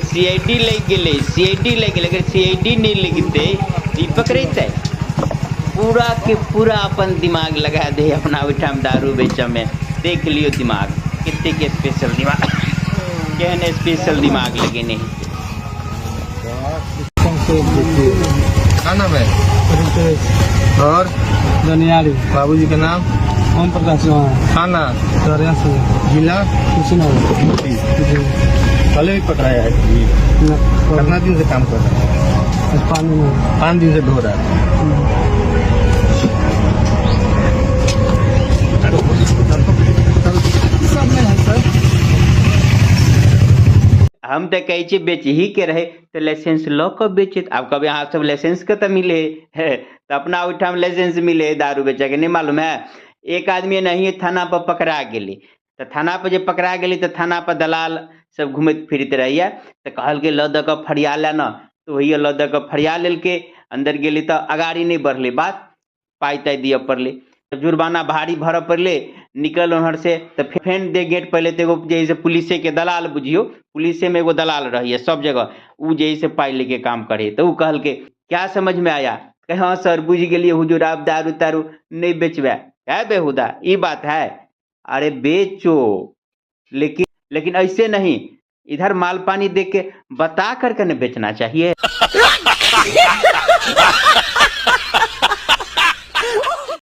CID लग गए, CID लग गए, अगर सीआईडी नहीं लगते ई पकड़ते पूरा के पूरा अपन दिमाग लगा दे अपना उठा में दारू बेच में। देख लियो दिमाग कितने के स्पेशल दिमाग कहने स्पेशल दिमाग लगे नहीं। क्या नाम है? और दनियाली। बाबूजी का नाम? ओम प्रकाश। थाना? से जिला? कुशीनगर। पहले भी पकड़ाया है? कितना दिन से काम कर रहा है? 5 दिन से ढो रहा है। हम तो कहे बेच ही के रहे तो लाइसेंस लो कब बेचे। अब कभी यहाँ सब लाइसेंस के तो मिले है तो अपना उठा में लाइसेंस मिले दारू बेचे के नहीं मालूम है। एक आदमी नहीं थाना पर पकड़ा गेली तो थाना पर जब पकड़ा गेली तो थाना पर दलाल सब घूमत फिरते रहिए तो कहल के ल द के फरिया ले न तो वही ल द के फरिया लेल के अंदर गेली तो अगाड़ी नहीं बढ़ले बात पाई ताई दिए पड़ले जुर्माना भारी भर पड़ले निकल उधर से तो फेन दे गेट पहले तो एगो जैसे पुलिसे के दलाल बुझियो पुलिसे में एगो दलाल रही है सब जगह उ जैसे पाई लेके काम करे तो उ कहल के क्या समझ में आया कहे हाँ सर बुझ गए हुजूर आप दारू तारू नहीं बेचबे है बेहुदा ये बात है। अरे बेचो लेकिन ऐसे नहीं इधर माल पानी देख के बता करके न बेचना चाहिए।